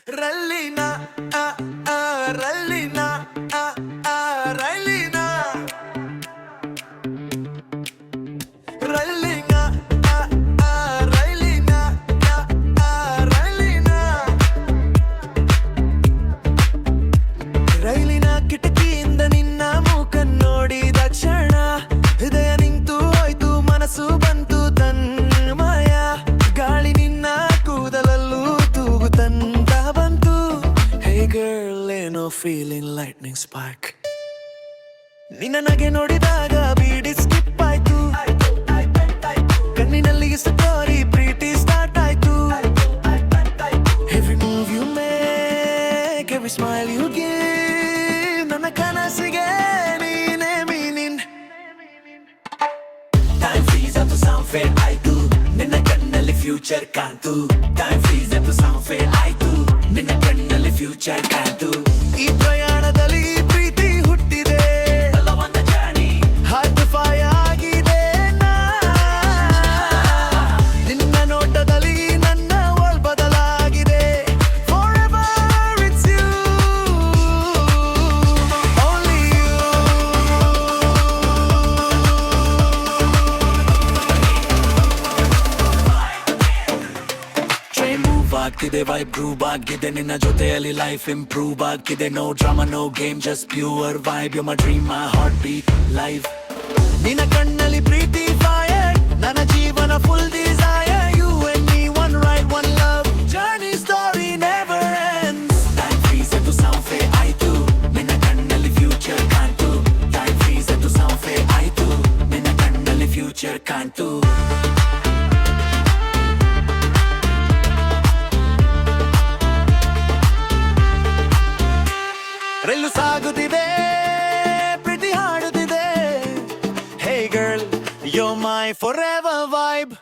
ರಲ್ಲಿನ ಆ ಆ ರಲ್ಲಿನ ಆ ಆ ರಲ್ಲಿನ ರಲ್ಲಿನ ಆ ಆ ರಲ್ಲಿನ ಆ ಆ ರಲ್ಲಿನ ರೈಲಿನ ಕಿಟಕಿಯಿಂದ ನಿನ್ನ ಮುಖ ನೋಡಿದ ಕ್ಷಣ ಹೃದಯ ನಿಂತು ಹೋಯ್ತು ಮನಸ್ಸು ಬಂತು ತನ್ಮಯ ಗಾಳಿ ನಿನ್ನ ಕೂದಲಲ್ಲೂ ತೂಗುತ್ತಂತ ಬಂತು ಹೇ ಗರ್ಲ್ ಏನೋ ಫೀಲಿಂಗ್ ಲೈಟ್ನಿಂಗ್ ಸ್ಪಾರ್ಕ್ ನಿನ್ನ ನಗೆ ನೋಡಿದಾಗ ಬೀಡಿ ಸ್ಕಿಪ್ ಆಯ್ತು ಕಣ್ಣಿನಲ್ಲಿ ಸ್ಟೋರಿ ಪ್ರೀತಿ ಸ್ಟಾರ್ಟ್ ಆಯ್ತು every move you make every smile you give ನನ್ನ ಕನಸಿಗೆ ನೀನೇ ಮೀನಿನ್ ಟೈಮ್ ಫ್ರೀಸ್ ಅಂತ ಸೌಂಡ್ ಫೇಡ್ ಆಯ್ತು ನಿನ್ನ ಕಣ್ಣಲ್ಲಿ ಫ್ಯೂಚರ್ ಕಾಣ್ತು ಟೈಮ್ ಫ್ರೀಸ್ ಅಂತ ಸೌಂಡ್ ಫೇಡ್ ಆಯ್ತು ನಿನ್ನ ಕಣ್ಣಲ್ಲಿ ಫ್ಯೂಚರ್ ಕಾಣ್ತು ಈ ಪ್ರಯಾಣದಲ್ಲಿ ಪ್ರೀತಿ ಹುಟ್ಟಿದೆ ಹಾರ್ಟ್ ಫೈರ್ ಆಗಿದೆ ನಿನ್ನ ನೋಟದಲ್ಲಿ ನನ್ನ ವರ್ಲ್ಡ್ ಬದಲಾಗಿದೆ Forever it's you only you train move ಆಗ್ತಿದೆ ವೈಬ್ ಗ್ರೂವ್ ಆಗಿದೆ ನಿನ್ನ ಜೊತೆಯಲ್ಲಿ ಲೈಫ್ ಇಂಪ್ರೂವ್ ಆಗ್ತಿದೆ no drama no game just pure vibe you my dream my heart beat life ನಿನ್ನ ಕಣ್ಣಲ್ಲಿ ಪ್ರೀತಿ ಫೈರ್ ನನ್ನ ಜೀವನ full desire you and me one ride one love journey story never ends time freeze ಅಂತ sound fade ಆಯ್ತು ನಿನ್ನ ಕಣ್ಣಲ್ಲಿ future ಕಾಣ್ತು ಟೈಮ್ ಫ್ರೀಸ್ ಅಂತ ಸೌಂಡ್ ಫೇಡ್ ಆಯ್ತು ನಿನ್ನ ಕಣ್ಣಲ್ಲಿ ಫ್ಯೂಚರ್ ಕಾಣ್ತು ರೈಲು ಸಾಗುತ್ತಿದೆ ಪ್ರೀತಿ ಹಾಡುತ್ತಿದೆ hey girl yo my forever vibe